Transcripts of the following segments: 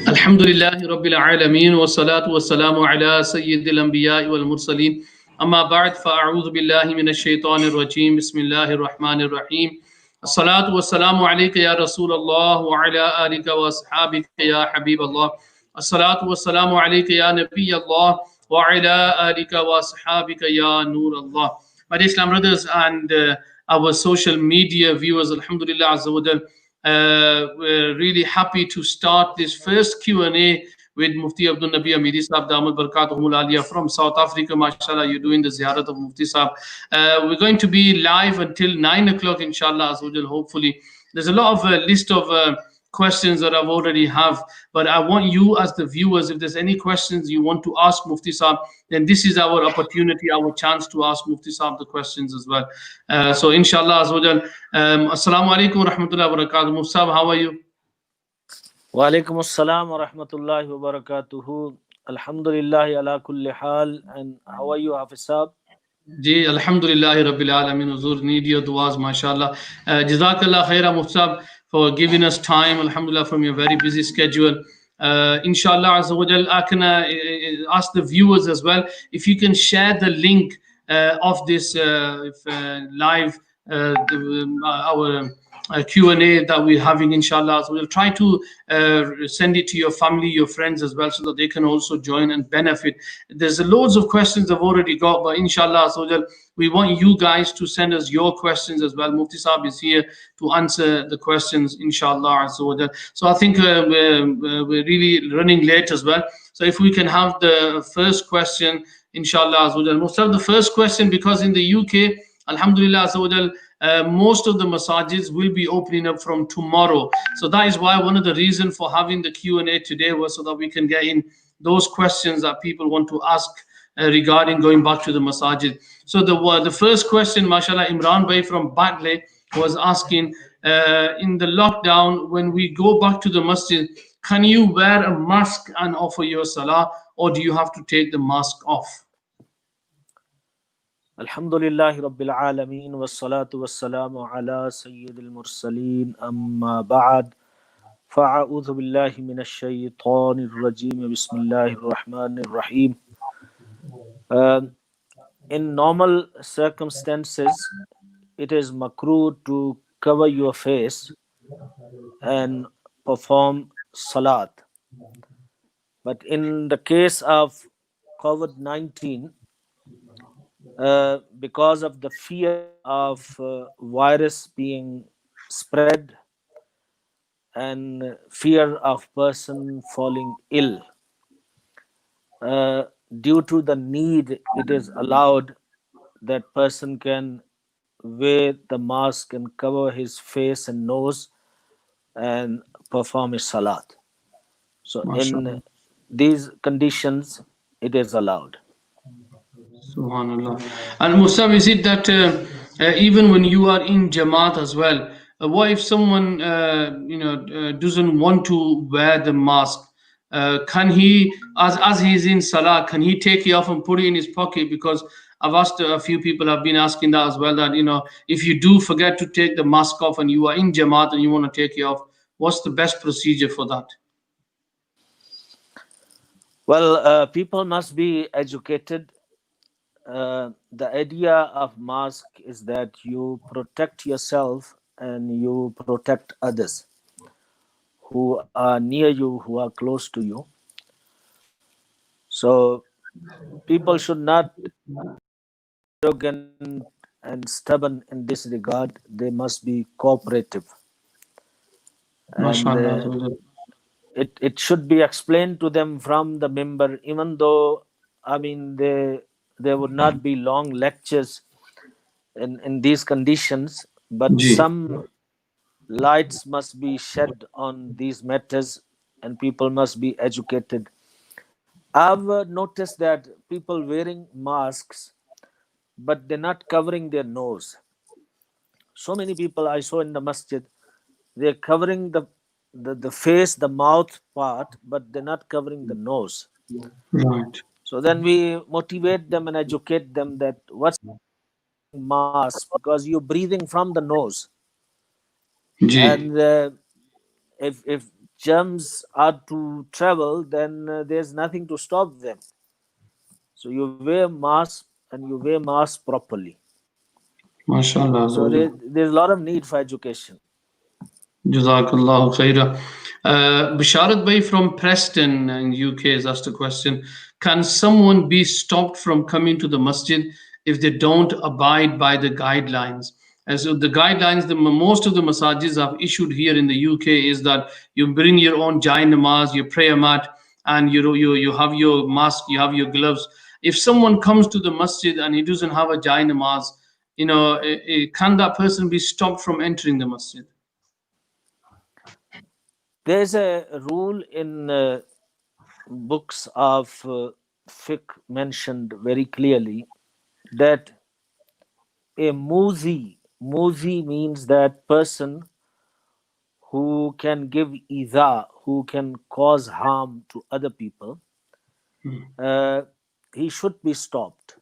الحمد لله رب العالمين والصلاة والسلام على سيد الأنبياء والمرسلين أما بعد فأعوذ بالله من الشيطان الرجيم بسم الله الرحمن الرحيم الصلاة والسلام عليك يا رسول الله وعلى آلك وأصحابك يا حبيب الله الصلاة والسلام عليك يا نبي الله وعلى آلك وأصحابك يا نور الله. My dear Islam brothers and our social media viewers, Alhamdulillah Azza wa Jal, we're really happy to start this first Q&A with Mufti Abdul Nabi Amiri Sahab Damat Barakatuhumul Aliyah from South Africa. MashaAllah, you're doing the ziyarat of Mufti Sahab. We're going to be live until 9 o'clock, inshallah, hopefully. There's a lot of list of questions that I've already have, but I want you as the viewers, if there's any questions you want to ask Mufti Sahab, then this is our opportunity, our chance to ask Mufti Sahab the questions as well. So inshallah azawajal, assalamu alaikum wa rahmatullahi wa barakatuh. Mufti Sahab, how are you? Wa alaikum assalam wa rahmatullahi wa barakatuhu. Alhamdulillah ala kulli hal. And how are you, Hafiz Sahab? Ji, alhamdulillahi rabbil alameen. Huzur, need your duas, mashallah. Jazakallah khaira, Mufti Sahab, for giving us time, alhamdulillah, from your very busy schedule. Inshallah azza wa jal, I can ask the viewers as well if you can share the link of this live our Q&A that we're having, inshallah. So we'll try to send it to your family, your friends as well, so that they can also join and benefit. There's loads of questions I've already got, but inshallah, so we want you guys to send us your questions as well. Mufti Sahab is here to answer the questions, inshallah. So I think we're really running late as well. So if we can have the first question, inshallah. Mufti Sahab, the first question, because in the UK, alhamdulillah, most of the masajids will be opening up from tomorrow. So that is why one of the reasons for having the Q&A today was so that we can get in those questions that people want to ask regarding going back to the masajid. So the first question, mashallah, Imran Bhai from Batley was asking, in the lockdown, when we go back to the masjid, can you wear a mask and offer your salah, or do you have to take the mask off? Alhamdulillahi Rabbil Alameen wa salatu wa salamu ala Sayyidil Mursaleen amma ba'd fa'a'udhu billahi minash shaytanir rajim bismillahir rahmanir rahim. In normal circumstances, it is makruh to cover your face and perform salat. But in the case of COVID-19, because of the fear of virus being spread and fear of person falling ill, due to the need, it is allowed that person can wear the mask and cover his face and nose and perform his salat. So in these conditions, it is allowed. Subhanallah. And Musab, is it that even when you are in Jamaat as well, what if someone doesn't want to wear the mask? Can he, as he's in Salah, can he take it off and put it in his pocket? Because I've asked a few people have been asking that as well, that if you do forget to take the mask off and you are in Jamaat and you want to take it off, what's the best procedure for that? Well, people must be educated. The idea of mask is that you protect yourself and you protect others who are near you, who are close to you. So people should not be arrogant and stubborn in this regard. They must be cooperative. And it should be explained to them from the member, even though, there would not be long lectures in these conditions, but some lights must be shed on these matters and people must be educated. I've noticed that people wearing masks, but they're not covering their nose. So many people I saw in the masjid, they're covering the face, the mouth part, but they're not covering the nose. Right. So then we motivate them and educate them that what's mask, because you're breathing from the nose. And if germs are to travel, then there's nothing to stop them. So you wear mask and you wear mask properly. So MashaAllah. there's a lot of need for education. Jazakallahu khaira. Bisharat Bhai from Preston in UK has asked a question. Can someone be stopped from coming to the masjid if they don't abide by the guidelines? As the guidelines, most of the masajids have issued here in the UK is that you bring your own jai namaz, your prayer mat, and you have your mask, you have your gloves. If someone comes to the masjid and he doesn't have a jai namaz, can that person be stopped from entering the masjid? There's a rule in books of fiqh mentioned very clearly that a muzi means that person who can give idha, who can cause harm to other people. He should be stopped.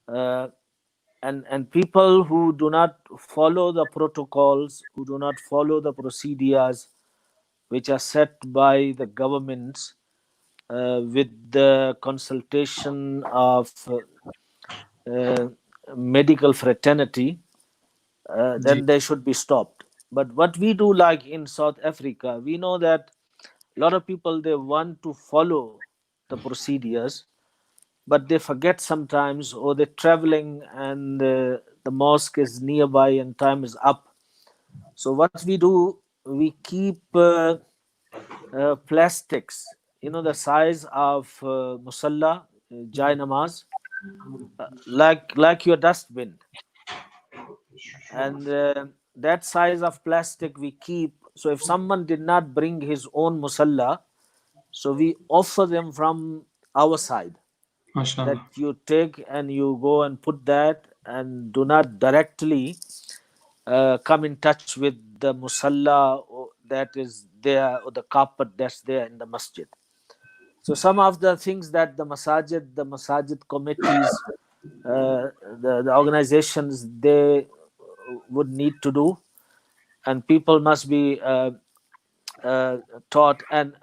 And people who do not follow the protocols, who do not follow the procedures which are set by the governments with the consultation of medical fraternity, then they should be stopped. But what we do, like in South Africa, we know that a lot of people, they want to follow the procedures, but they forget sometimes, or they're traveling and the mosque is nearby and time is up. So what we do, we keep plastics, the size of musalla, jai namaz, like your dustbin, and that size of plastic we keep. So if someone did not bring his own musalla, so we offer them from our side, that you take and you go and put that, and do not directly come in touch with the musalla that is there, or the carpet that's there in the masjid. So some of the things that the masajid committees, the organizations, they would need to do, and people must be taught, and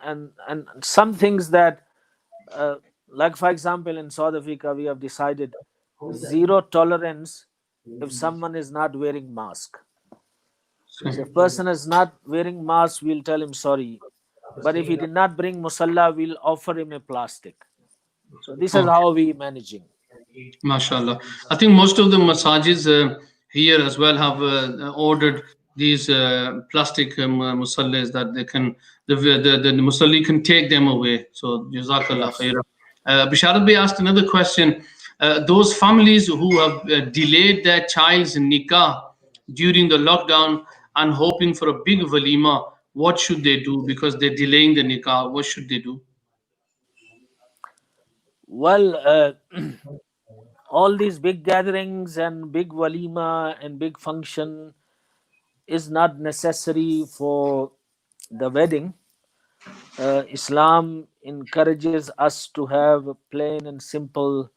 some things that like, for example, in South Africa, we have decided zero tolerance if someone is not wearing mask. So if a person is not wearing mask, we'll tell him sorry. But if he did not bring musalla, we'll offer him a plastic. So this is how we managing. MashaAllah. I think most of the massages here as well have ordered these plastic musallas that they can, the musalli can take them away. So Jazakallah khairah. Bisharat Bhai asked another question. Those families who have delayed their child's nikah during the lockdown and hoping for a big walima, what should they do? Because they're delaying the nikah, what should they do? Well, all these big gatherings and big walima and big function is not necessary for the wedding. Islam encourages us to have a plain and simple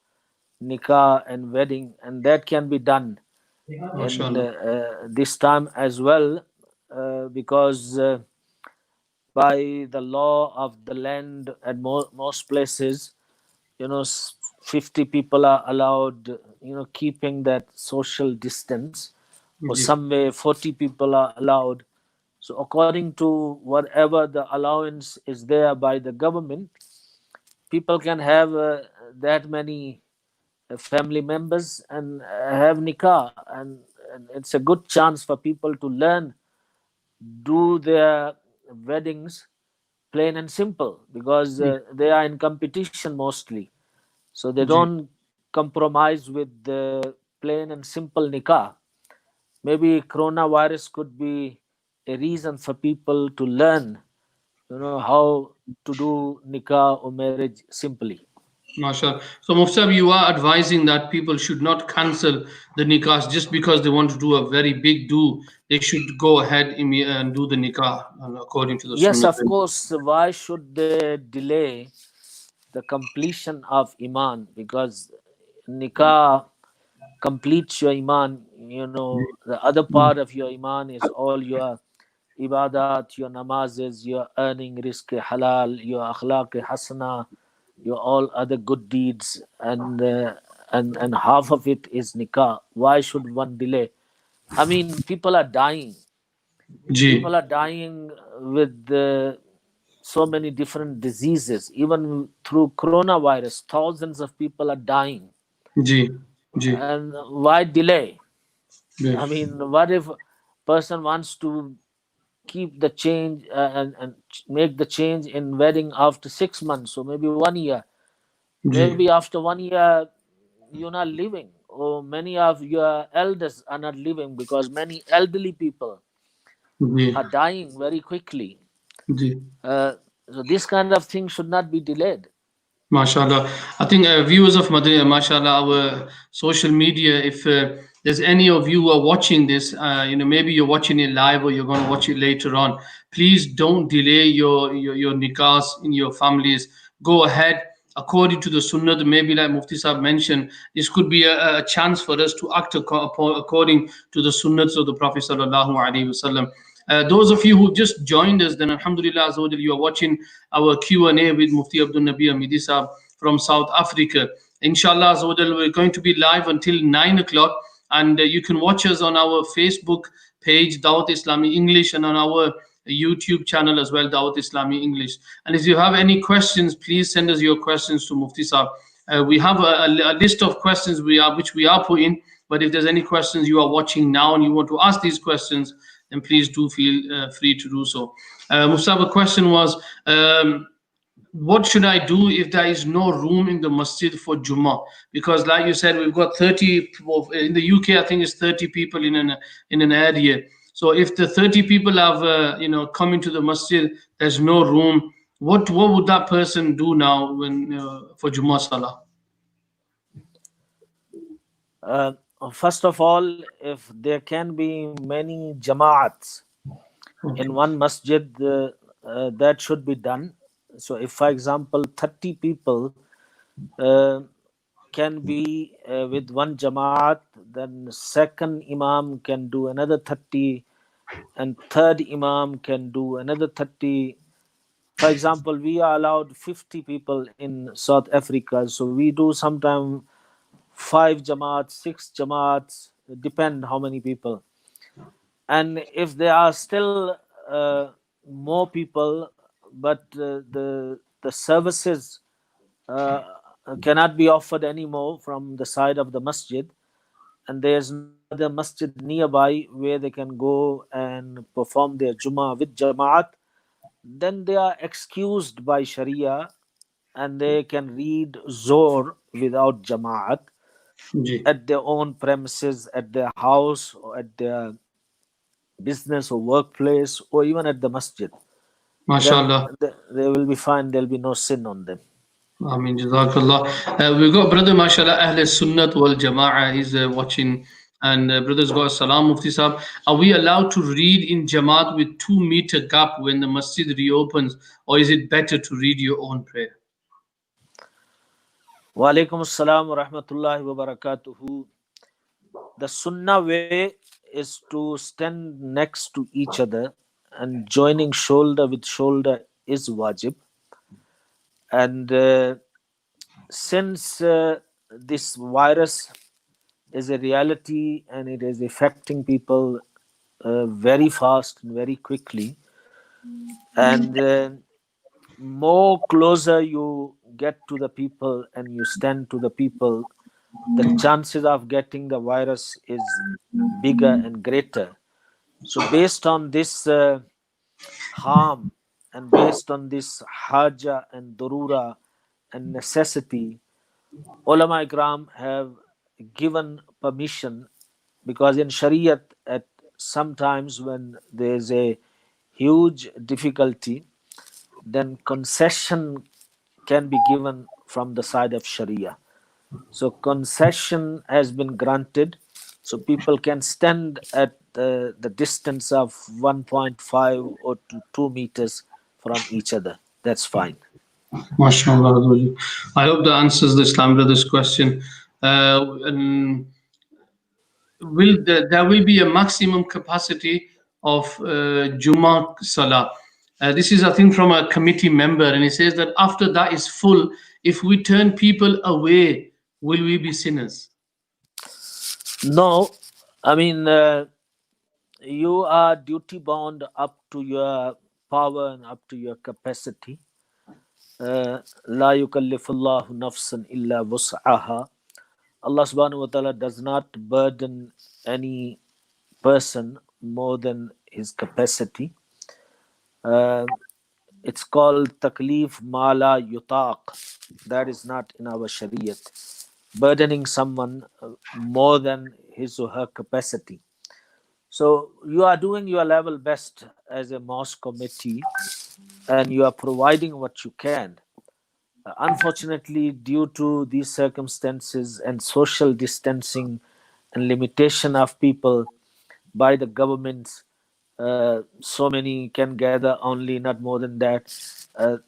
nikah and wedding, and that can be done in this time as well, because by the law of the land at most places, 50 people are allowed, keeping that social distance, or somewhere 40 people are allowed. So according to whatever the allowance is there by the government, people can have that many family members and have nikah, and it's a good chance for people to learn, do their weddings plain and simple, because they are in competition mostly, so they don't compromise with the plain and simple nikah. Maybe coronavirus could be a reason for people to learn, how to do nikah or marriage simply. MashaAllah. So, Mufsab, you are advising that people should not cancel the nikahs just because they want to do a very big do. They should go ahead and do the nikah according to the Yes, sunnah. of course. Why should they delay the completion of iman? Because nikah completes your iman. The other part of your iman is all your ibadat, your namazes, your earning rizq halal, your akhlaq hasana, your all other good deeds, and half of it is nikah. Why should one delay? I mean, people are dying. Ji, People are dying with so many different diseases. Even through coronavirus, thousands of people are dying. ji, ji. And why delay? Yes. I mean, what if person wants to keep the change and make the change in wedding after 6 months or maybe 1 year? Ji, Maybe after 1 year you're not living, or many of your elders are not living because many elderly people ji, are dying very quickly. ji. So this kind of thing should not be delayed. MashaAllah. I think viewers of Madinah, MashaAllah, our social media, if there's any of you who are watching this, maybe you're watching it live or you're going to watch it later on, please don't delay your nikahs in your families. Go ahead according to the sunnah. Maybe like Mufti Sahib mentioned, this could be a chance for us to act according to the sunnahs of the Prophet Sallallahu Alaihi Wasallam. Those of you who just joined us, then Alhamdulillah Azawajal, you are watching our Q&A with Mufti Abdul Nabi Hamidi Sahib from South Africa. Inshallah Azawajal, we're going to be live until 9 o'clock, and you can watch us on our Facebook page, Dawat Islami English, and on our YouTube channel as well, Dawat Islami English. And if you have any questions, please send us your questions to Mufti Sahib. We have a list of questions which we are putting, but if there's any questions you are watching now and you want to ask these questions, then please do feel free to do so. Mustafa, question was, what should I do if there is no room in the masjid for Jummah? Because like you said, we've got 30 in the UK. I think it's 30 people in an area. So if the 30 people have come into the masjid, there's no room. What would that person do now when for Jummah Salah? First of all, if there can be many jama'ats in one masjid, that should be done. So if, for example, 30 people can be with one jama'at, then second imam can do another 30, and third imam can do another 30. For example, we are allowed 50 people in South Africa, so we do sometimes 5 jamaats, 6 jamaats, depend how many people. And if there are still more people, but the services cannot be offered anymore from the side of the masjid, and there's another masjid nearby where they can go and perform their Jummah with Jamaat, then they are excused by Sharia and they can read Zohr without Jamaat at their own premises, at their house, or at their business or workplace, or even at the masjid. MashaAllah. They will be fine. There will be no sin on them. Ameen. Jazakallah. We've got brother, MashaAllah, Ahl Sunnat wal Jama'ah. He's watching, and brother's got a salam, Mufti Sahib. Are we allowed to read in Jamaat with 2 meter gap when the masjid reopens, or is it better to read your own prayer? Wa alaikum assalam wa rahmatullahi wa barakatuhu. The sunnah way is to stand next to each other, and joining shoulder with shoulder is wajib. And since this virus is a reality and it is affecting people very fast and very quickly, and more closer you get to the people and you stand to the people, the chances of getting the virus is bigger and greater. So based on this harm, and based on this haja and darura and necessity, ulama ikram have given permission, because in Shariat, at sometimes when there is a huge difficulty, then concession can be given from the side of Sharia. So concession has been granted, so people can stand at the distance of 1.5 or to 2 meters from each other. That's fine. MashaAllah. I hope that answers the Islam brother's question. And there will be a maximum capacity of Jummah Salah. This is, I think, from a committee member, and he says that after that is full, if we turn people away, will we be sinners? No, I mean, you are duty bound up to your power and up to your capacity. La yukallifullahu nafsan illa wus'aha. Allah subhanahu wa ta'ala does not burden any person more than his capacity. It's called taklif mala yutaq. That is not in our shariat. Burdening someone more than his or her capacity. So you are doing your level best as a mosque committee, and you are providing what you can. Unfortunately, due to these circumstances and social distancing and limitation of people by the governments, so many can gather only, not more than that.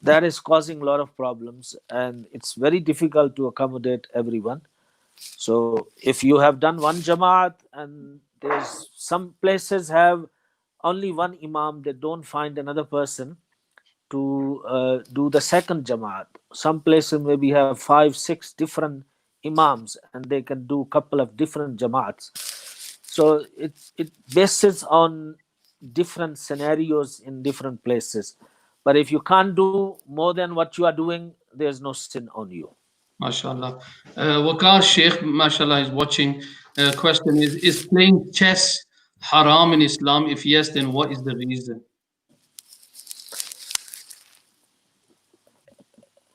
That is causing a lot of problems, and it's very difficult to accommodate everyone. So if you have done one Jamaat, and there's some places have only one Imam, they don't find another person to do the second Jamaat. Some places maybe have 5-6 different Imams, and they can do a couple of different Jamaats. So it bases on different scenarios in different places. But if you can't do more than what you are doing, there's no sin on you. MashaAllah. Waqar Sheikh, MashaAllah, is watching. Question is playing chess haram in Islam? If yes, then what is the reason?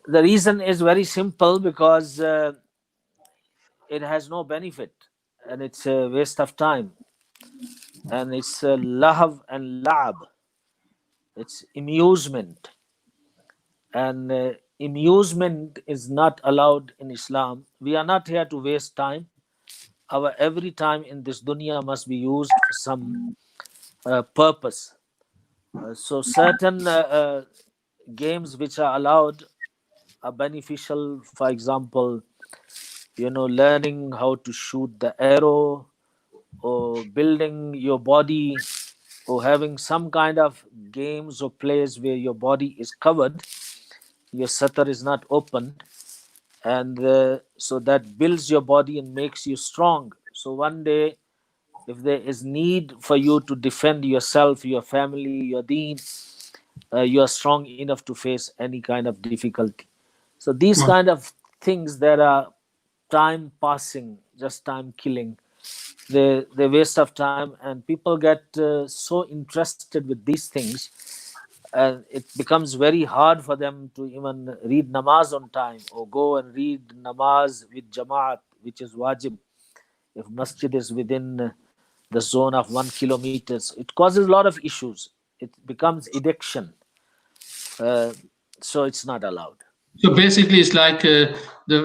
The reason is very simple, because it has no benefit, and it's a waste of time, and it's lahav and la'ab. It's amusement, and amusement is not allowed in Islam. We are not here to waste time. Our every time in this dunya must be used for some purpose. So certain games which are allowed are beneficial. For example, learning how to shoot the arrow, or building your body, or having some kind of games or plays where your body is covered, your satar is not open, and so that builds your body and makes you strong. So one day, if there is need for you to defend yourself, your family, your deen, you are strong enough to face any kind of difficulty. So these kind of things that are time passing, just time killing, the waste of time, and people get so interested with these things, and it becomes very hard for them to even read namaz on time, or go and read namaz with jamaat, which is wajib. If masjid is within the zone of 1 kilometer, it causes a lot of issues. It becomes addiction. So it's not allowed. So basically, it's like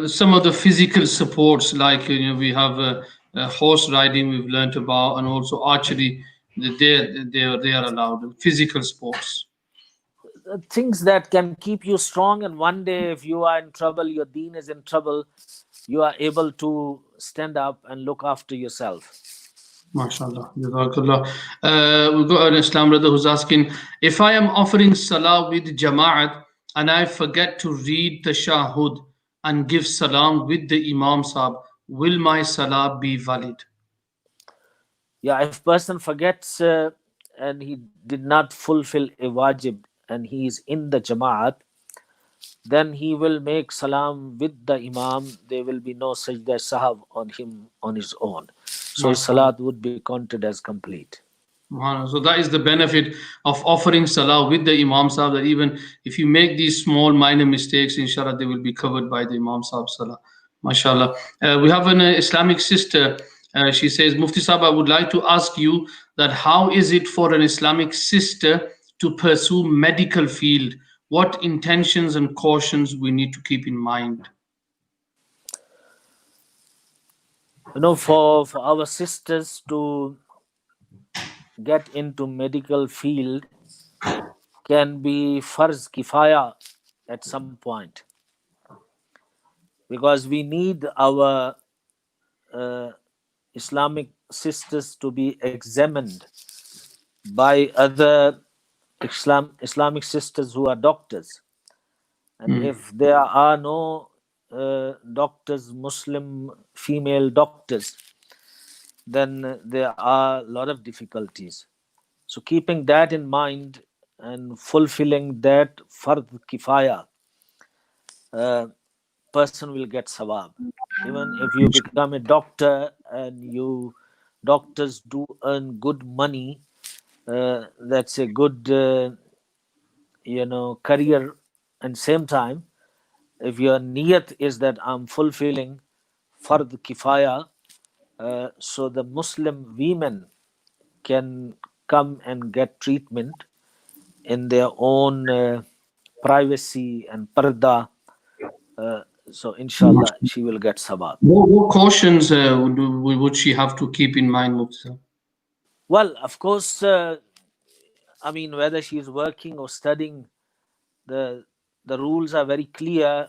some of the physical supports, like we have horse riding, we've learnt about, and also archery. They are allowed physical sports. Things that can keep you strong, and one day if you are in trouble, your deen is in trouble, you are able to stand up and look after yourself. MashaAllah. We've got an Islam brother who's asking, if I am offering salah with Jama'at and I forget to read the Tashahhud and give salam with the Imam Sahib, will my salah be valid? Yeah, if person forgets and he did not fulfill a wajib, and he is in the Jama'at, then he will make salam with the Imam. There will be no sajda sahab on him on his own. So his salat would be counted as complete. So that is the benefit of offering salah with the Imam Sahib, that even if you make these small minor mistakes, inshallah, they will be covered by the Imam Sahib salah. MashaAllah. We have an Islamic sister. She says, Mufti Sahib, I would like to ask you that how is it for an Islamic sister to pursue medical field? What intentions and cautions we need to keep in mind? For our sisters to get into medical field can be farz kifaya at some point, because we need our Islamic sisters to be examined by other Islamic sisters who are doctors. And if there are no doctors, Muslim female doctors, then there are a lot of difficulties. So keeping that in mind and fulfilling that fard kifaya, person will get sawab. Even if you become a doctor and doctors do earn good money, that's a good career. And same time, if your niyat is that I'm fulfilling fard kifaya, so the Muslim women can come and get treatment in their own privacy and parda. So inshallah she will get sabab. What cautions would she have to keep in mind, Mufti Sahib? Well, of course, I mean, whether she is working or studying, the rules are very clear.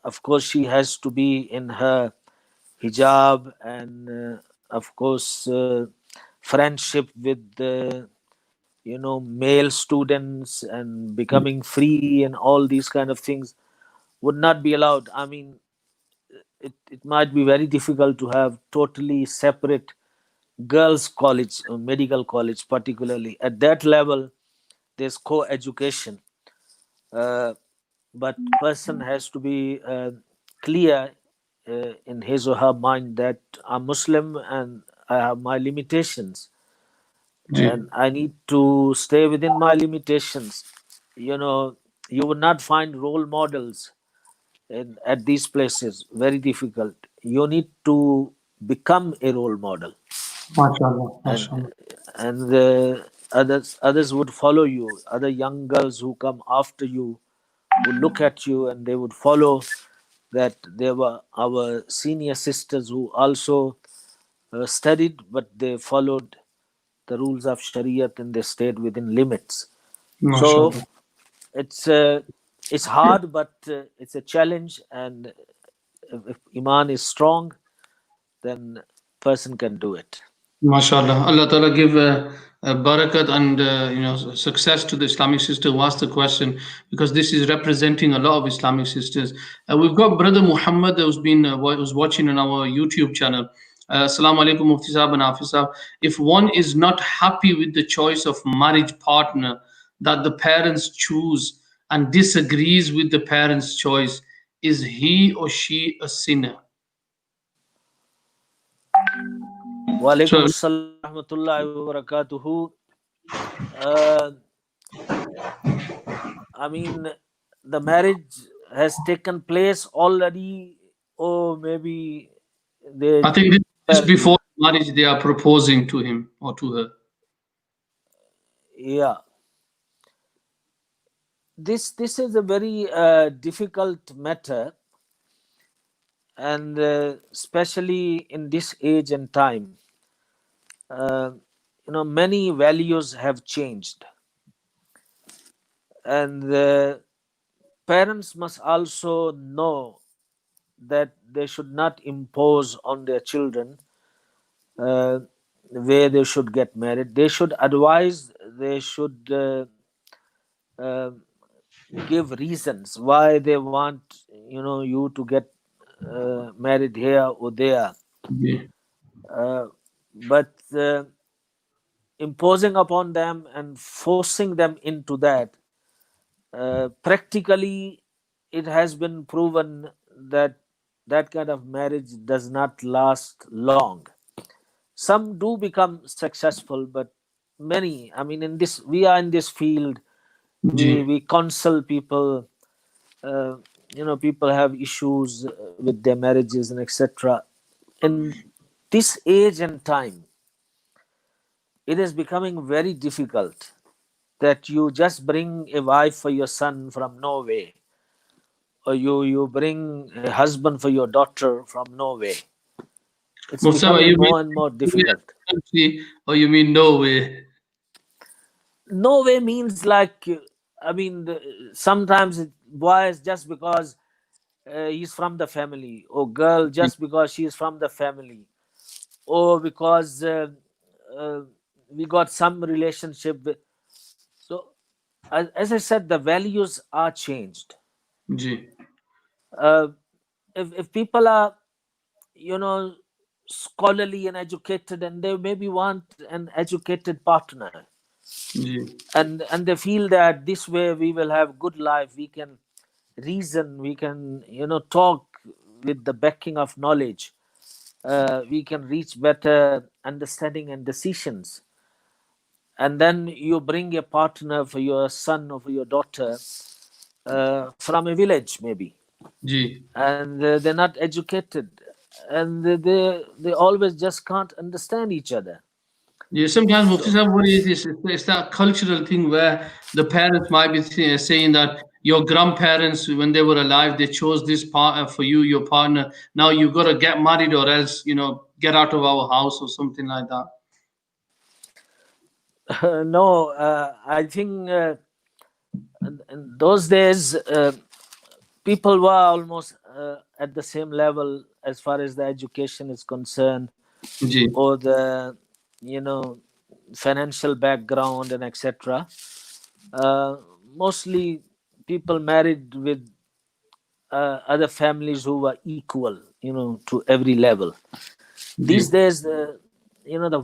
Of course, she has to be in her hijab, and of course, friendship with male students and becoming free and all these kind of things would not be allowed. I mean, it might be very difficult to have totally separate girls college, medical college particularly. At that level, there's co-education, but person has to be clear in his or her mind that I'm Muslim and I have my limitations, and I need to stay within my limitations. You would not find role models at these places. Very difficult. You need to become a role model, MashaAllah, and MashaAllah. others would follow you. Other young girls who come after you would look at you and they would follow. That there were our senior sisters who also studied, but they followed the rules of Shariat and they stayed within limits. So MashaAllah. it's hard, but it's a challenge. And if Iman is strong, then person can do it. MashaAllah. Allah Ta'ala give barakat and success to the Islamic sister who asked the question, because this is representing a lot of Islamic sisters. We've got Brother Muhammad who's been was watching on our YouTube channel. Assalamu alaikum, Mufti Sahib and Hafiz Sahib. If one is not happy with the choice of marriage partner that the parents choose and disagrees with the parents' choice, is he or she a sinner? Wa alaikum So, assalam wa rahmatullahi wa barakatuhu. I mean, the marriage has taken place already, or maybe they I think this were, before marriage they are proposing to him or to her. yeah. This is a very difficult matter, and especially in this age and time, many values have changed, and the parents must also know that they should not impose on their children where they should get married. They should advise, they should give reasons why they want you to get married here or there. Yeah. But imposing upon them and forcing them into that, practically it has been proven that that kind of marriage does not last long. Some do become successful, but many, I mean, we are in this field, we counsel people. People have issues with their marriages and etc. In this age and time, it is becoming very difficult that you just bring a wife for your son from Norway, or you bring a husband for your daughter from Norway. It's Mustafa, becoming you mean more and more difficult. or you mean no way? Norway means like, I mean, sometimes boys just because he's from the family, or girl just because she is from the family, or because we got some relationship with. So, as I said, the values are changed. Ji. If people are, scholarly and educated, and they maybe want an educated partner, Ji. and they feel that this way we will have good life, we can reason, we can talk with the backing of knowledge, we can reach better understanding and decisions. And then you bring a partner for your son or for your daughter from a village maybe, Ji. and they're not educated, and they always just can't understand each other. Yeah, sometimes Mufti Sahib, what it is, it's that cultural thing where the parents might be saying that your grandparents, when they were alive, they chose this partner for you, your partner. Now you got to get married or else, get out of our house or something like that. No, I think in those days, people were almost at the same level as far as the education is concerned, Ji. or the financial background and etc. Mostly people married with other families who were equal, to every level. These days, the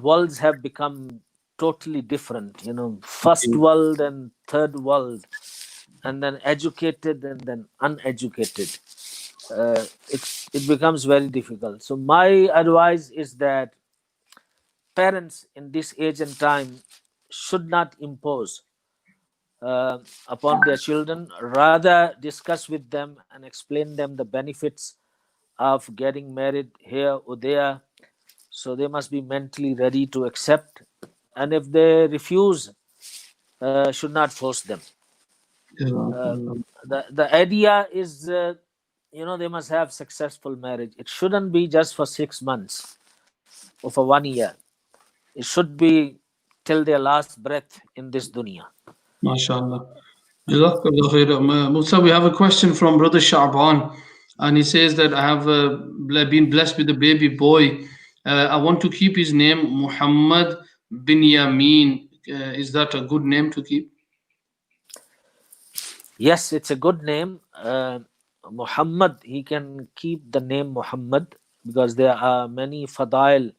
worlds have become totally different. First world and third world, and then educated and then uneducated. It becomes very difficult. So my advice is that parents in this age and time should not impose upon their children, rather discuss with them and explain them the benefits of getting married here or there. So they must be mentally ready to accept, and if they refuse, should not force them. The idea is, they must have successful marriage. It shouldn't be just for 6 months or for 1 year. It should be till their last breath in this dunya. MashaAllah. Jazakallah khair. Musa, we have a question from Brother Sha'ban, and he says that I have been blessed with a baby boy. I want to keep his name Muhammad Binyamin. Is that a good name to keep? Yes, it's a good name. Muhammad, he can keep the name Muhammad, because there are many fadail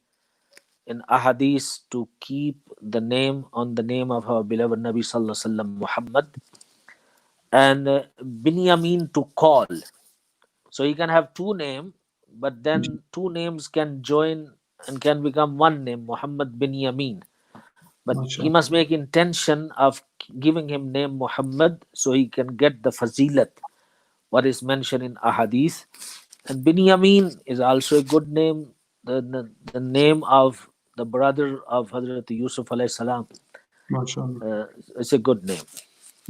in ahadith to keep the name on the name of our beloved Nabi Sallallahu Alaihi Wasallam, Muhammad. And Binyamin, to call. So he can have two names, but then two names can join and can become one name, Muhammad Binyamin. But he must make intention of giving him name Muhammad, so he can get the fazilat, what is mentioned in ahadith. And Binyamin is also a good name, the name of the brother of Hazrat Yusuf alayhi salam. It's a good name.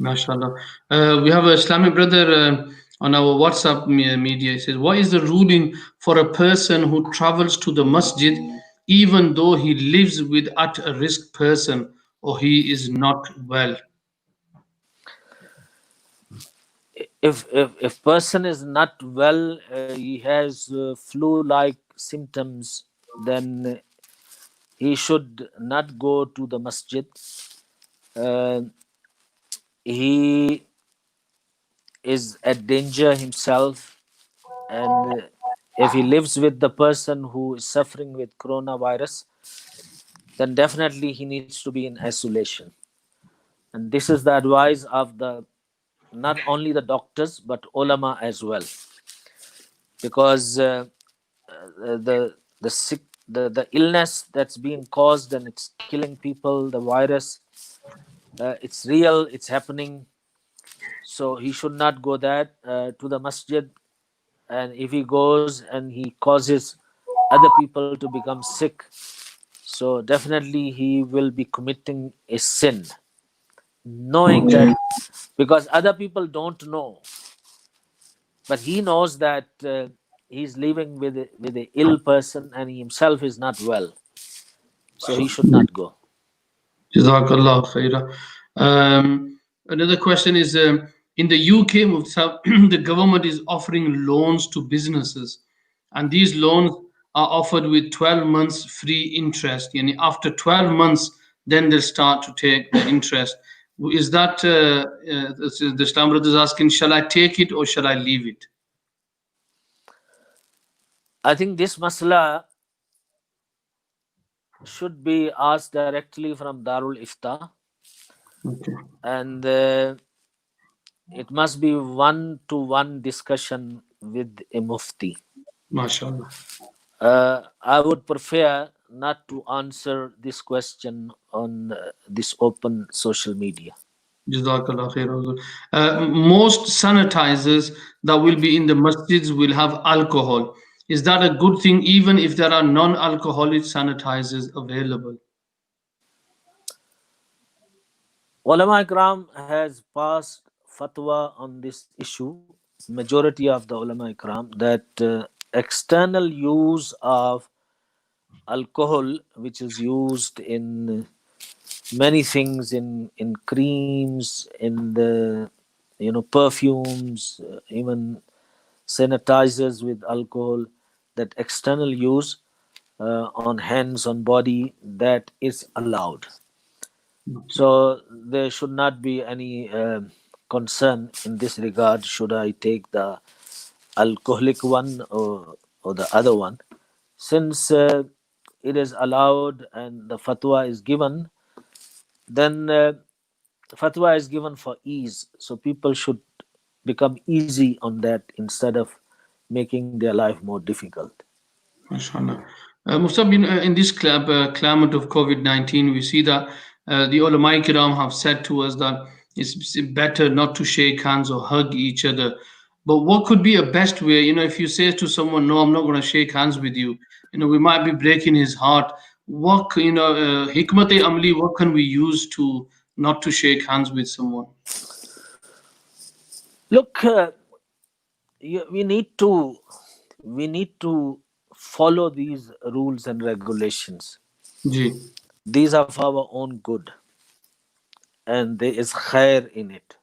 MashaAllah. We have a Islamic brother on our WhatsApp media. He says, what is the ruling for a person who travels to the masjid even though he lives with at-risk person or he is not well? If person is not well, he has flu-like symptoms, then he should not go to the masjid. He is at danger himself, and if he lives with the person who is suffering with coronavirus, then definitely he needs to be in isolation. And this is the advice of not only the doctors but ulama as well, because the illness that's being caused and it's killing people, the virus, it's real, it's happening. So he should not go to the masjid, and if he goes and he causes other people to become sick, so definitely he will be committing a sin, knowing that, because other people don't know, but he knows that he's living with an ill person and he himself is not well, so he should not go. Jazakallah khaira. Another question is, in the UK, the government is offering loans to businesses, and these loans are offered with 12 months free interest. And after 12 months, then they'll start to take the interest. Is that the Islam brother is asking, shall I take it or shall I leave it? I think this masala should be asked directly from Darul Ifta, Okay. and it must be one-to-one discussion with a mufti. MashaAllah. I would prefer not to answer this question on this open social media. Jazakallah khair. Most sanitizers that will be in the masjids will have alcohol. Is that a good thing, even if there are non-alcoholic sanitizers available? Ulama Ikram has passed fatwa on this issue. Majority of the Ulama Ikram that external use of alcohol, which is used in many things, in creams, in the perfumes, even sanitizers with alcohol, that external use on hands, on body, that is allowed. So there should not be any concern in this regard. Should I take the alcoholic one or the other one? Since it is allowed and the fatwa is given, then fatwa is given for ease. So people should become easy on that instead of making their life more difficult. MashaAllah. Musab, in this climate of COVID-19, we see that the ulama kiram have said to us that it's better not to shake hands or hug each other. But what could be a best way? If you say to someone, "No, I'm not going to shake hands with you," we might be breaking his heart. What hikmat-e amli? What can we use to not to shake hands with someone? Look, we need to follow these rules and regulations. Ji. These are for our own good, and there is khair in it.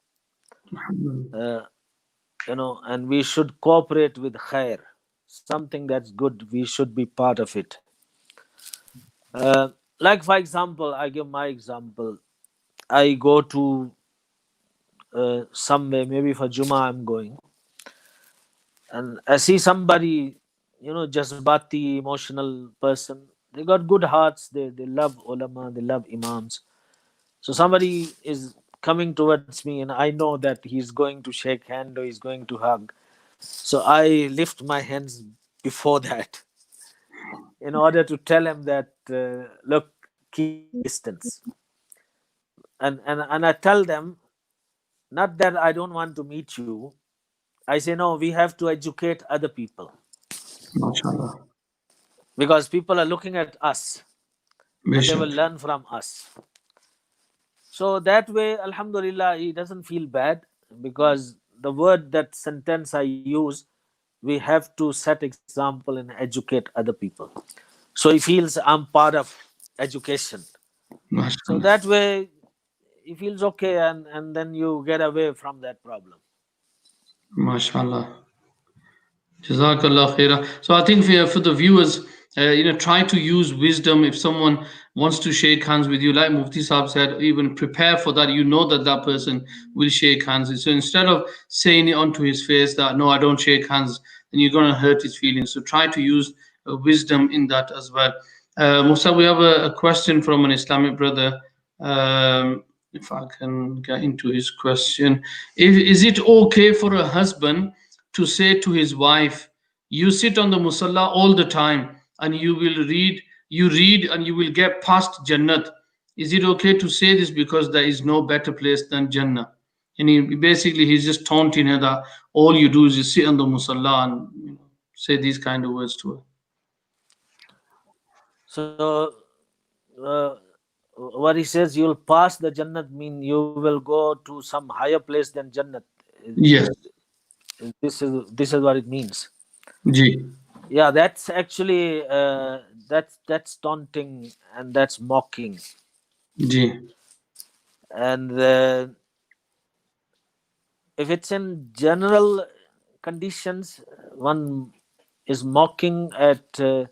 And we should cooperate with khair. Something that's good, we should be part of it. Like, for example, I give my example. I go to somewhere, maybe for Juma I'm going, and I see somebody, Jazbati, emotional person. They got good hearts. They love ulama, they love imams. So somebody is coming towards me, and I know that he's going to shake hand or he's going to hug. So I lift my hands before that, in order to tell him that, look, keep distance. And I tell them, not that I don't want to meet you. I say, no, we have to educate other people. MashaAllah. Because people are looking at us. And they will learn from us. So that way, alhamdulillah, he doesn't feel bad, because the word, that sentence I use, we have to set example and educate other people. So he feels I'm part of education. So that way he feels okay, and then you get away from that problem. MashaAllah. Jazakallah khaira. So I think for the viewers, try to use wisdom. If someone wants to shake hands with you, like Mufti Saab said, even prepare for that. You know that person will shake hands. So instead of saying it onto his face that, no, I don't shake hands, then you're going to hurt his feelings. So try to use wisdom in that as well. Musa, we have a question from an Islamic brother. If I can get into his question. Is it okay for a husband to say to his wife, you sit on the musalla all the time and you read and you will get past Jannat? Is it okay to say this because there is no better place than Jannah? And he's just taunting her that all you do is you sit on the musalla and say these kind of words to her. So what he says, you'll pass the Jannat, mean you will go to some higher place than Jannat. Yes. This is what it means. Ji. Yeah, that's actually that's taunting and that's mocking. Ji. And if it's in general conditions, one is mocking at a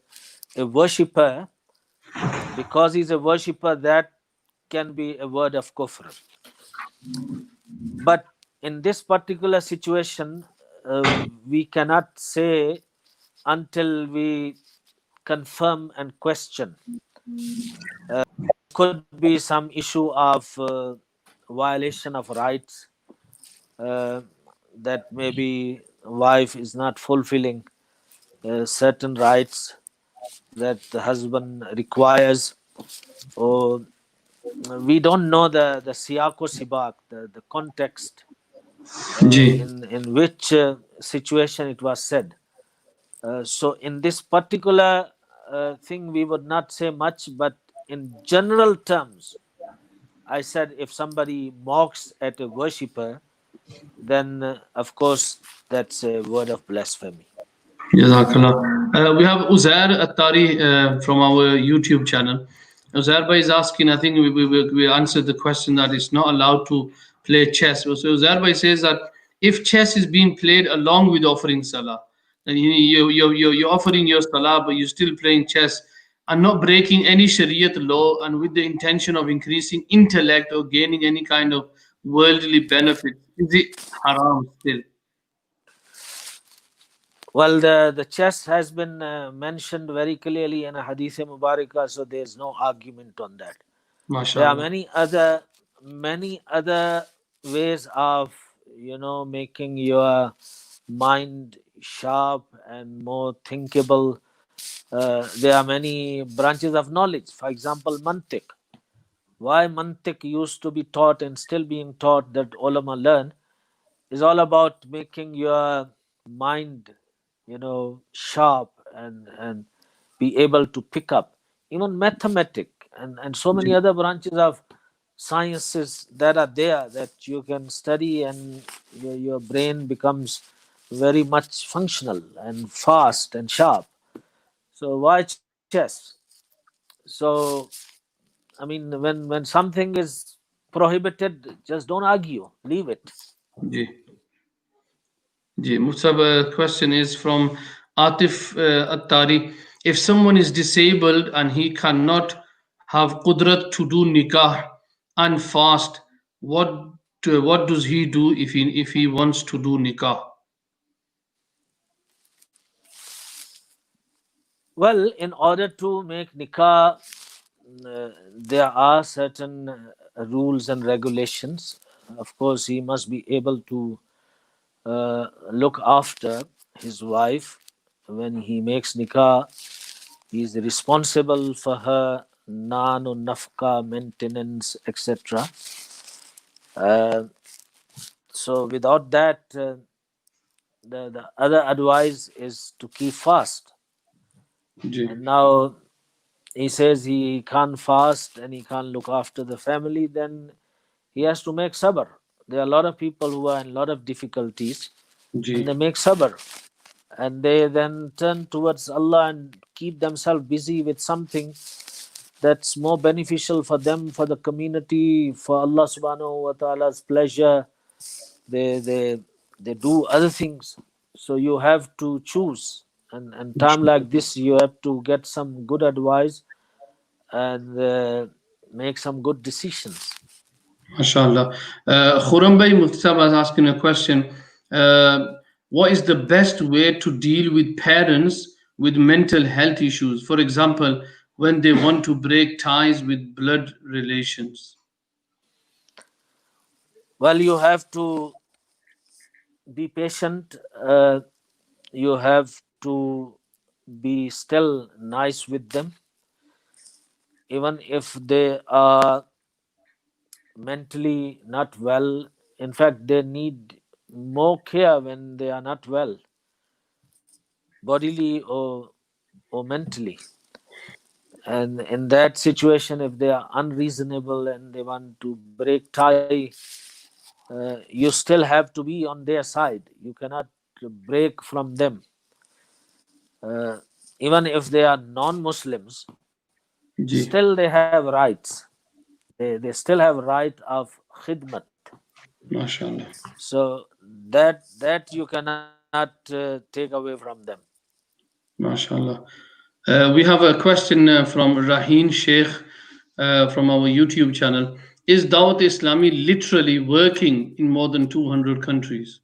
worshipper because he's a worshipper, that can be a word of kufr. But in this particular situation, we cannot say until we confirm and question. Could be some issue of violation of rights, that maybe wife is not fulfilling certain rights that the husband requires, or we don't know the siyaq o sibaq, the context in which situation it was said. So in this particular thing we would not say much, but in general terms, I said if somebody mocks at a worshipper, then of course that's a word of blasphemy. Jazakallah. We have Uzair Attari from our YouTube channel. Uzair Bhai is asking, I think we answered the question that it's not allowed to play chess. So Uzair Bhai says that if chess is being played along with offering salah, then you're offering your salah, but you're still playing chess and not breaking any Shariat law and with the intention of increasing intellect or gaining any kind of worldly benefit, is it haram still? Well, the chess has been mentioned very clearly in a Hadith Mubarakah, so there's no argument on that. There are many other ways of making your mind sharp and more thinkable. There are many branches of knowledge. For example, mantiq. Why mantiq used to be taught and still being taught, that ulama learn, is all about making your mind sharp and be able to pick up. Even mathematics and so many other branches of sciences that are there that you can study, and your brain becomes very much functional and fast and sharp. So why chess? So I mean, when something is prohibited, just don't argue, leave it. Musab, question is from Atif Attari. If someone is disabled and he cannot have qudrat to do nikah and fast, what does he do if he wants to do nikah? Well, in order to make nikah, there are certain rules and regulations. Of course, he must be able to look after his wife when he makes nikah. He is responsible for her nanu nafka, maintenance, etc. So without that, the other advice is to keep fast. And now he says he can't fast and he can't look after the family, then he has to make sabr. There are a lot of people who are in a lot of difficulties, and they make sabr, and they then turn towards Allah and keep themselves busy with something that's more beneficial for them, for the community, for Allah subhanahu wa ta'ala's pleasure. They do other things. So you have to choose, and time like this you have to get some good advice and make some good decisions. MashaAllah. Khurram Bhai Muhtasab was asking a question. What is the best way to deal with parents with mental health issues? For example, when they want to break ties with blood relations. Well, you have to be patient. You have to be still nice with them, even if they are mentally not well. In fact, they need more care when they are not well, bodily or mentally. And in that situation, if they are unreasonable and they want to break tie, you still have to be on their side. You cannot break from them. Even if they are non-Muslims, still they have rights. They still have right of khidmat. MashaAllah. So that you cannot take away from them. MashaAllah. We have a question from Raheen Sheikh. from our YouTube channel. Is Dawat Islami literally working in more than 200 countries?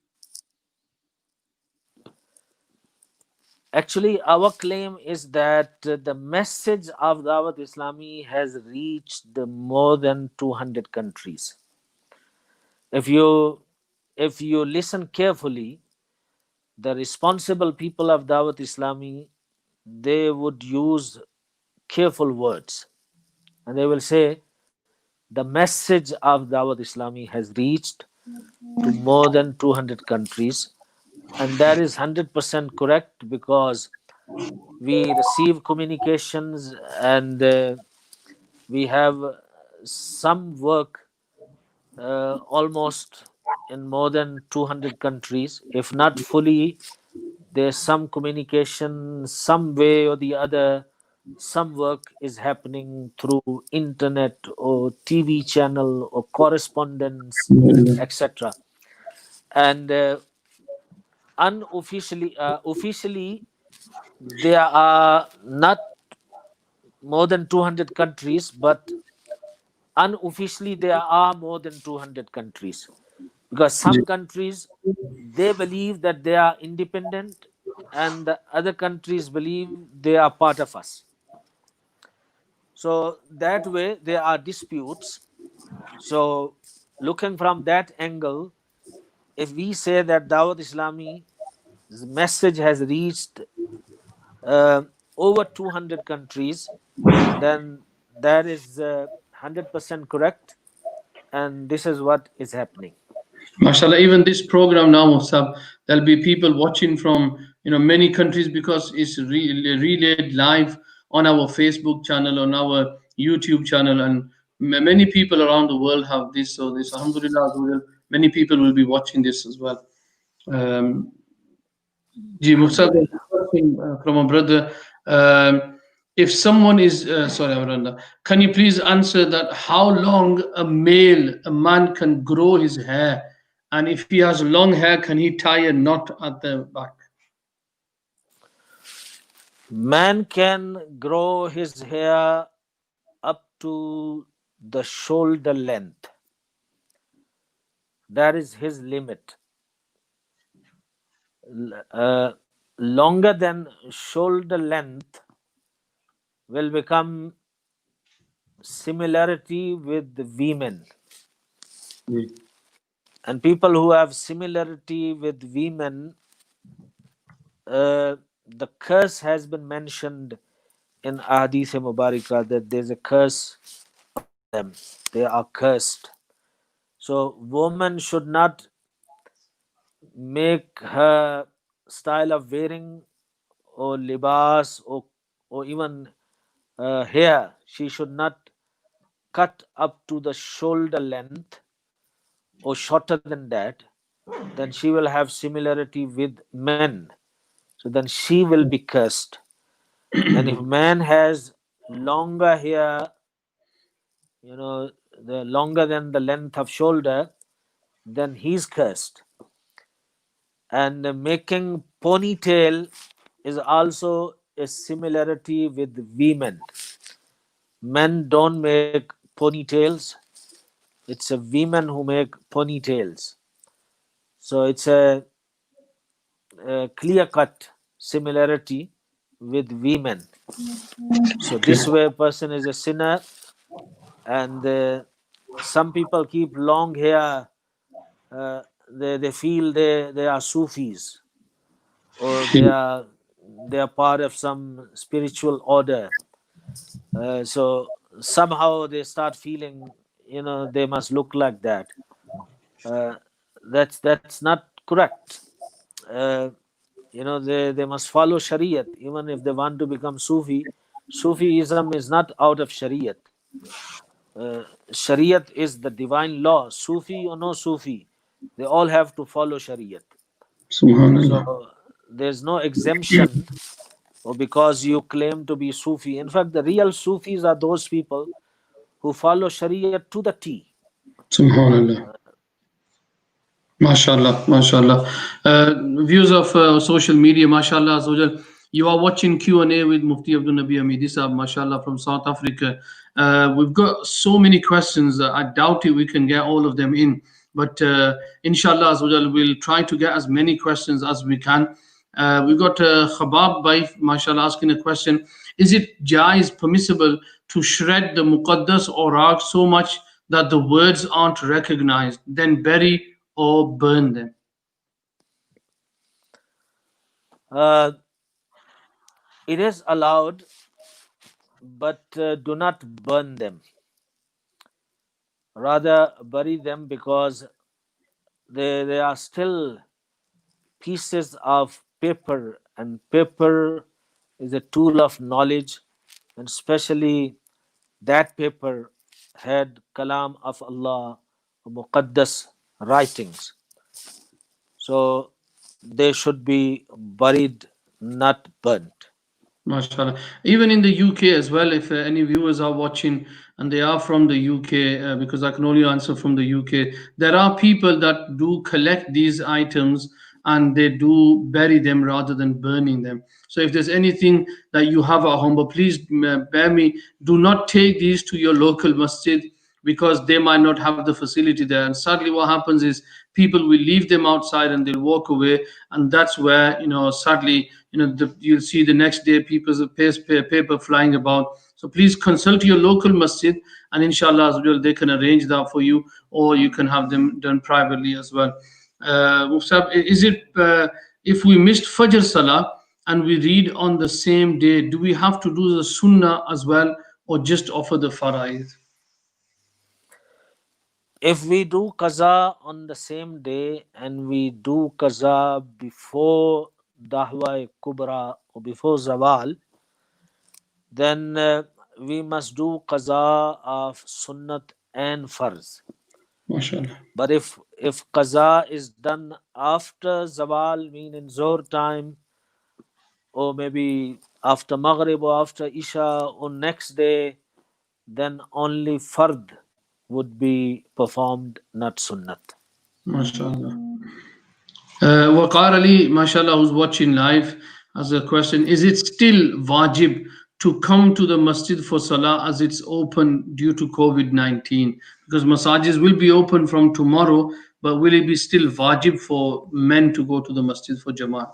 Actually, our claim is that the message of Dawat Islami has reached more than 200 countries. If you listen carefully, the responsible people of Dawat Islami, they would use careful words, and they will say the message of Dawat Islami has reached to more than 200 countries, and that is 100% correct, because we receive communications, and we have some work almost in more than 200 countries. If not fully, there's some communication, some way or the other, some work is happening through internet or TV channel or correspondence, etc. And officially, there are not more than 200 countries, but unofficially there are more than 200 countries, because some countries, they believe that they are independent, and the other countries believe they are part of us. So that way there are disputes. So looking from that angle, if we say that Dawat Islami's message has reached over 200 countries, then that is 100% correct, and this is what is happening. MashaAllah, even this program now, Musab, there'll be people watching from many countries, because it's relayed live on our Facebook channel, on our YouTube channel, and many people around the world have this. So this, alhamdulillah, many people will be watching this as well. Ji Musab, from a brother. If someone is sorry, Amranda, can you please answer that? How long a man can grow his hair, and if he has long hair, can he tie a knot at the back? Man can grow his hair up to the shoulder length. That is his limit. Longer than shoulder length will become similarity with the women. And people who have similarity with women, the curse has been mentioned in Ahadith Mubarakah, that there's a curse on them. They are cursed. So woman should not make her style of wearing or libas or even hair, she should not cut up to the shoulder length or shorter than that. Then she will have similarity with men. So then she will be cursed. And if man has longer hair, the longer than the length of shoulder, then he's cursed. And making ponytail is also a similarity with women. Men don't make ponytails. It's a women who make ponytails. So it's a clear-cut similarity with women. So this way a person is a sinner, and some people keep long hair. They feel they are Sufis, or they are part of some spiritual order. So somehow they start feeling, they must look like that. That's not correct. They must follow Shariat. Even if they want to become Sufi, Sufism is not out of Shariat. Shariat is the divine law. Sufi or no Sufi, they all have to follow Shariat. So there's no exemption, or because you claim to be Sufi. In fact, the real Sufis are those people who follow Shariat to the T. Subhanallah. MashaAllah, MashaAllah. Views of social media, MashaAllah. You are watching Q&A with Mufti Abdul Nabi Hamidi Sahab, mashallah, from South Africa. We've got so many questions. I doubt it we can get all of them in. But inshallah, as well, we'll try to get as many questions as we can. We've got Khabab Bhai, mashallah, asking a question. Is it jaiz, permissible, to shred the Muqaddas or Rag so much that the words aren't recognized, then bury or burn them? It is allowed, but do not burn them. Rather, bury them, because they are still pieces of paper, and paper is a tool of knowledge, and especially that paper had Kalam of Allah, Muqaddas writings. So they should be buried, not burnt. MashaAllah. Even in the UK as well, if any viewers are watching and they are from the UK, because I can only answer from the UK, there are people that do collect these items and they do bury them rather than burning them. So if there's anything that you have at home, but please bear me, do not take these to your local masjid, because they might not have the facility there. And sadly, what happens is people will leave them outside and they'll walk away, and that's where, sadly, you'll see the next day people's paper flying about. So please consult your local masjid, and inshallah as well, they can arrange that for you, or you can have them done privately as well. Musab, is it if we missed Fajr Salah and we read on the same day, do we have to do the Sunnah as well, or just offer the Fara'id? If we do qaza on the same day and we do qaza before Dahwa Kubra or before Zawal, then we must do qaza of Sunnat and Farz. MashaAllah. But if qaza is done after Zawal, meaning Zohr time, or maybe after Maghrib or after Isha or next day, then only Fard would be performed, not Sunnat. MashaAllah. Waqar Ali, mashallah, who's watching live, has a question. Is it still wajib to come to the masjid for salah as it's open due to COVID-19? Because masajid will be open from tomorrow, but will it be still wajib for men to go to the masjid for Jamaat?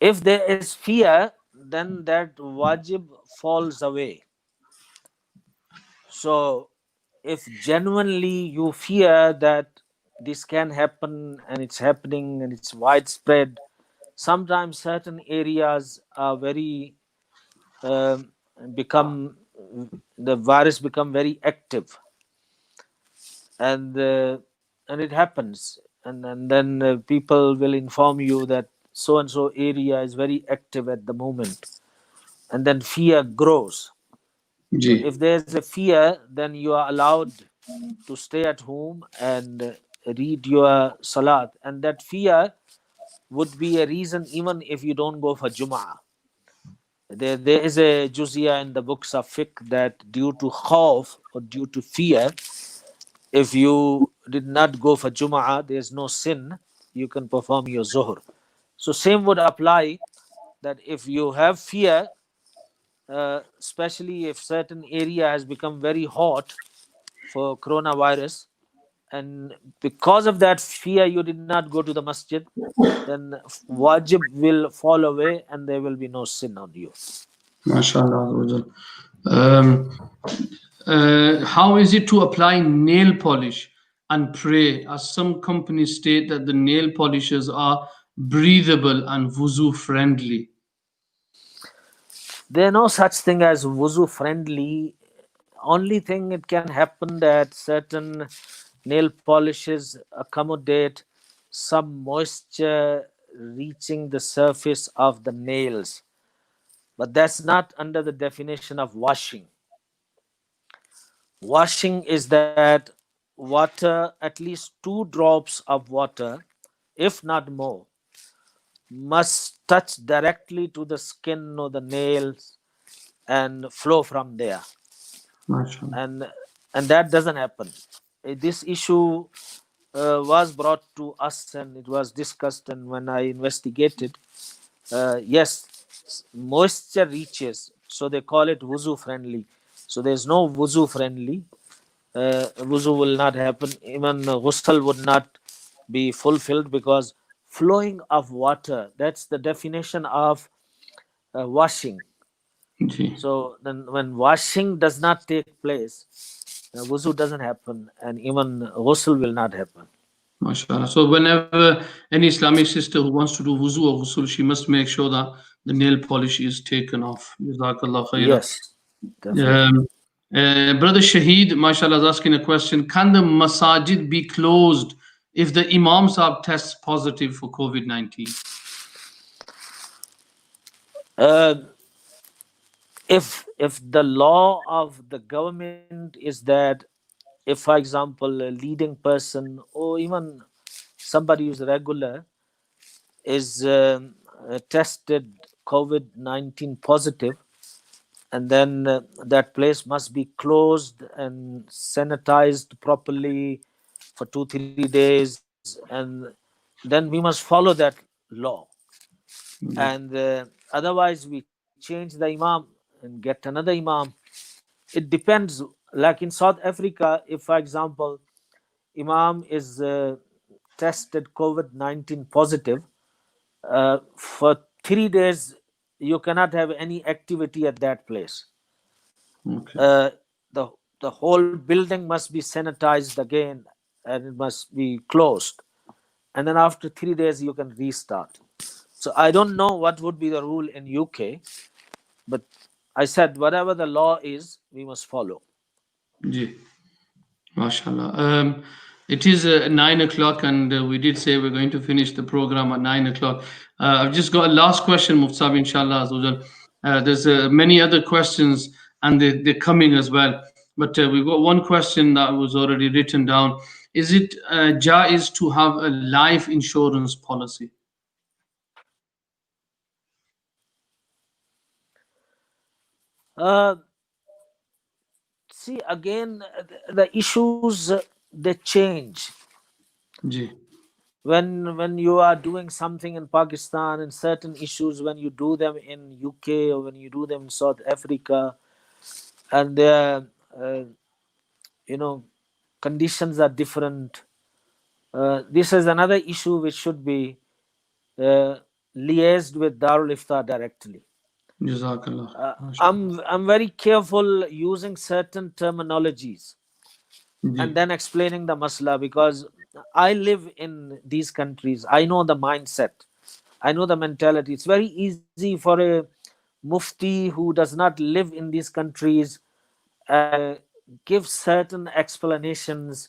If there is fear, then that wajib falls away. So if genuinely you fear that this can happen and it's happening and it's widespread, sometimes certain areas are very the virus become very active, and it happens, and then people will inform you that so and so area is very active at the moment, and then fear grows. So if there's a fear, then you are allowed to stay at home and read your salat, and that fear would be a reason even if you don't go for Jum'ah. There is a juziyah in the books of fiqh that due to khawf or due to fear, if you did not go for Jum'ah, there's no sin, you can perform your zuhr. So same would apply, that if you have fear, especially if certain area has become very hot for coronavirus, and because of that fear you did not go to the masjid, then wajib will fall away and there will be no sin on you. MashaAllah. How is it to apply nail polish and pray, as some companies state that the nail polishes are breathable and wuzu friendly? There are no such thing as wuzu friendly. Only thing it can happen that certain nail polishes accommodate some moisture reaching the surface of the nails, but that's not under the definition of washing. Washing is that water, at least 2 drops of water, if not more, must touch directly to the skin or the nails and flow from there. And that doesn't happen. This issue was brought to us and it was discussed, and when I investigated, yes, moisture reaches, so they call it wuzu friendly. So there's no wuzu friendly. Wuzu will not happen. Even ghusl would not be fulfilled, because flowing of water, that's the definition of washing. Ji. So then when washing does not take place, wuzu doesn't happen, and even ghusl will not happen. MashaAllah. So whenever any Islamic sister who wants to do wuzu or ghusl, she must make sure that the nail polish is taken off. Jazakallah khaira. Yes, definitely. Brother Shaheed, mashallah, is asking a question. Can the masajid be closed if the Imam Sahib tests positive for COVID-19? If the law of the government is that, if for example a leading person or even somebody who's regular is tested COVID-19 positive, and then that place must be closed and sanitized properly for 2-3 days, and then we must follow that law. And otherwise we change the imam and get another imam. It depends. Like in South Africa, if for example imam is tested COVID-19 positive, for 3 days you cannot have any activity at that place. Okay. The whole building must be sanitized again, and it must be closed, and then after 3 days you can restart. So I don't know what would be the rule in UK, but I said whatever the law is, we must follow. Ji. MashaAllah. It is 9 o'clock, and we did say we're going to finish the program at 9 o'clock. I've just got a last question, Mufsab, inshallah. There's many other questions, and they're coming as well. But we've got one question that was already written down. Is it jaiz to have a life insurance policy? See, again, the issues, they change. Ji. When you are doing something in Pakistan, and certain issues when you do them in UK or when you do them in South Africa, and conditions are different. This is another issue which should be liaised with Darul Ifta directly. Jazakallah. I'm very careful using certain terminologies and then explaining the masla, because I live in these countries. I know the mindset, I know the mentality. It's very easy for a mufti who does not live in these countries give certain explanations.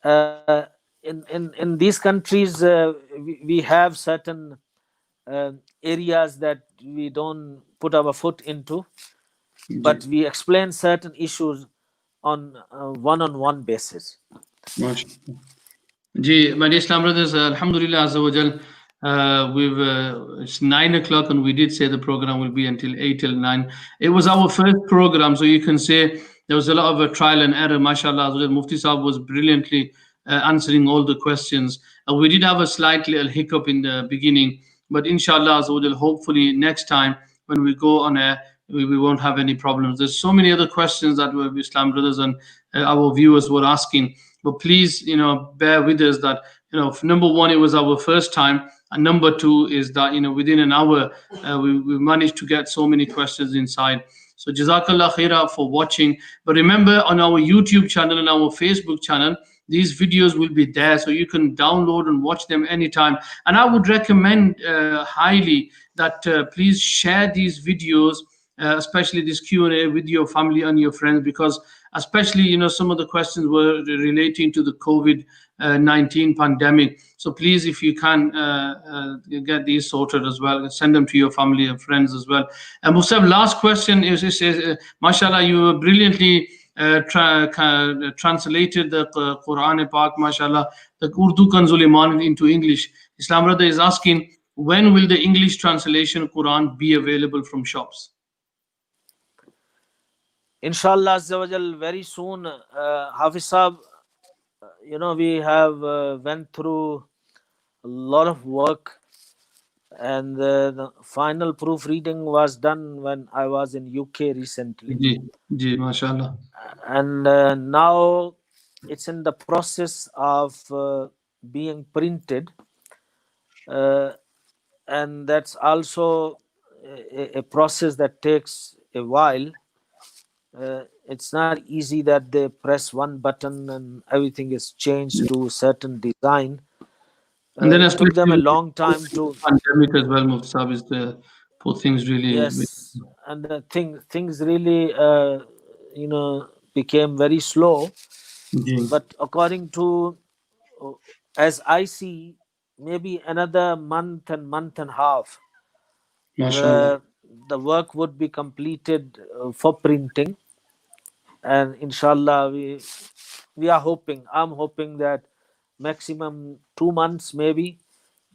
In these countries, we have certain areas that we don't put our foot into, but we explain certain issues on one-on-one basis. Ji, my dear Islam brothers, Alhamdulillah Azza wa Jal, it's 9 o'clock, and we did say the program will be until 8 till 9. It was our first program, so you can say there was a lot of trial and error. MashaAllah, Mufti Sahib was brilliantly answering all the questions. We did have a slight little hiccup in the beginning, but inshallah, Azza wa Jal, hopefully next time when we go on air, we won't have any problems. There's so many other questions that Islam brothers and our viewers were asking. But please, bear with us that, number one, it was our first time. And number two is that, within an hour, we managed to get so many questions inside. So Jazakallah khaira for watching. But remember, on our YouTube channel and our Facebook channel, these videos will be there, so you can download and watch them anytime. And I would recommend highly that please share these videos, especially this Q&A, with your family and your friends, because especially, some of the questions were relating to the COVID-19 pandemic. So please, if you can get these sorted as well, send them to your family and friends as well. And Musab, last question is mashallah, you brilliantly translated the Quran Pak, mashallah, the Urdu Kanzul Iman into English. Islam brother is asking, when will the English translation Quran be available from shops? Inshallah Azza wa Jal, very soon. Hafiz Sahab, we have went through a lot of work, and the final proofreading was done when I was in UK recently, Ji, mashallah. and now it's in the process of being printed, and that's also a process that takes a while. It's not easy that they press one button and everything is changed to certain design. And then It took them a especially long time to, pandemic as well, Mufti Sahib, is the poor things really. yes, and the things really became very slow. Ji, But according to, as I see, maybe another month and a half, mashallah. the work would be completed for printing, and inshallah we are hoping, I'm hoping that maximum 2 months maybe,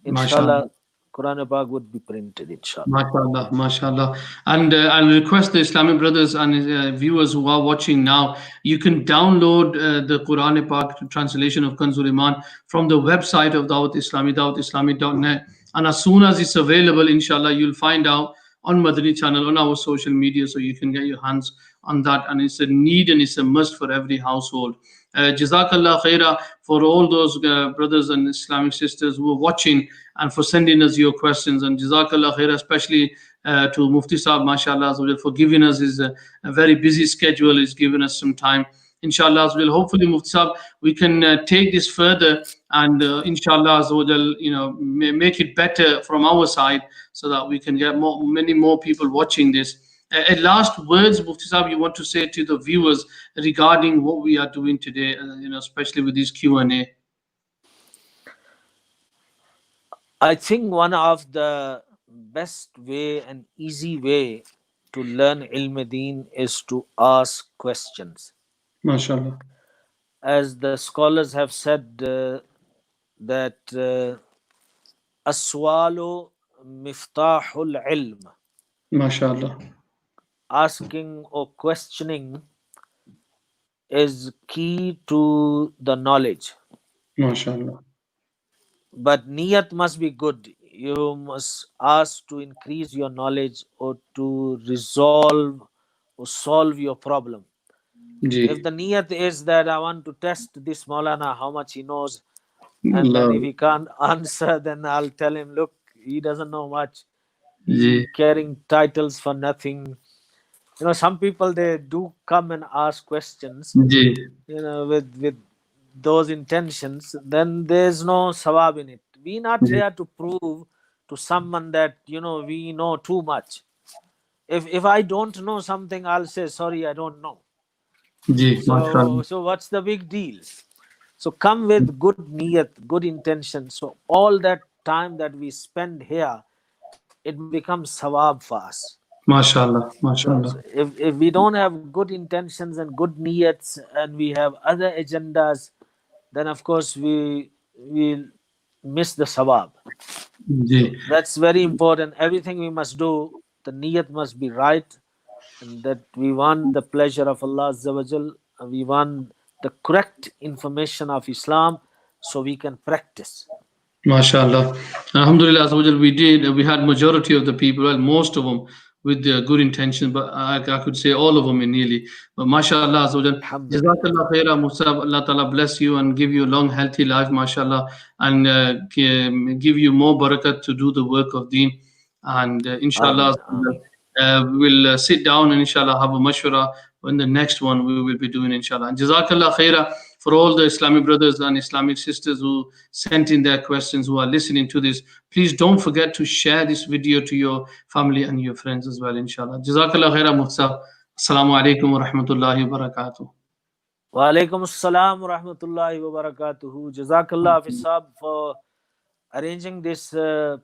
Mashallah. inshallah, Quran Pak would be printed, inshallah. MashaAllah, MashaAllah. And I'll request the Islamic brothers and viewers who are watching now, you can download the Quran Pak translation of Kanzul Iman from the website of Dawat Islami, dawatislami.net. And as soon as it's available, inshallah, you'll find out on Madani channel, on our social media, so you can get your hands on that. And it's a need and it's a must for every household. Jazakallah khaira for all those brothers and Islamic sisters who are watching and for sending us your questions. And Jazakallah khaira, especially to Mufti Saab, mashallah, for giving us his a very busy schedule, he's given us some time. Inshallah, hopefully, Mufti Saab, we can take this further and inshallah, make it better from our side so that we can get many more people watching this. Last words, Mufti Saab, you want to say to the viewers regarding what we are doing today, especially with this Q&A? I think one of the best way and easy way to learn ilm deen is to ask questions. MashaAllah. As the scholars have said that aswalu miftahul ilm, MashaAllah. asking or questioning is key to the knowledge. MashaAllah. But niyat must be good. You must ask to increase your knowledge or to resolve or solve your problem. Ji. If the niyat is that I want to test this Maulana, how much he knows, and Allah. then if he can't answer, then I'll tell him, look, he doesn't know much. Ji. He's carrying titles for nothing. Some people, they do come and ask questions, Ji. with those intentions, then there's no sawab in it. We're not here to prove to someone that, we know too much. If I don't know something, I'll say, sorry, I don't know. Ji. MashaAllah. So what's the big deal? So come with good niyat, good intention. So all that time that we spend here, it becomes sawab for us. MashaAllah. So MashaAllah. if we don't have good intentions and good niyats and we have other agendas, then of course we miss the sawab. Ji. That's very important. Everything we must do, the niyat must be right, and that we want the pleasure of Allah Azza wa Jal, and we want the correct information of Islam so we can practice. MashaAllah. Alhamdulillah, we had majority of the people, well, most of them, with the good intention, but I could say all of them nearly. But mashallah, Jazakallah khaira, Musab, Allah Ta'ala bless you and give you a long, healthy life, mashallah, and give you more barakat to do the work of deen. And inshallah, we'll sit down and inshallah have a mashwara when the next one we will be doing, inshallah. And Jazakallah khaira for all the Islamic brothers and Islamic sisters who sent in their questions, who are listening to this. Please don't forget to share this video to your family and your friends as well, inshallah. Jazakallah khaira, Muhsab. Assalamu alaikum wa rahmatullahi wa barakatuh. Wa alaikum assalam wa rahmatullahi wa barakatuhu. Jazakallah Fisab for arranging this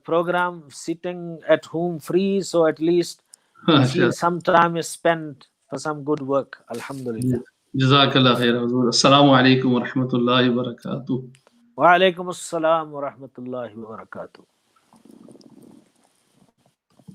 program, sitting at home free, so at least we feel some time is spent for some good work. Alhamdulillah. Jazakallah khair. Assalamu alaikum wa rahmatullahi wa barakatuh. Wa alaikum assalam wa rahmatullahi wa barakatuh.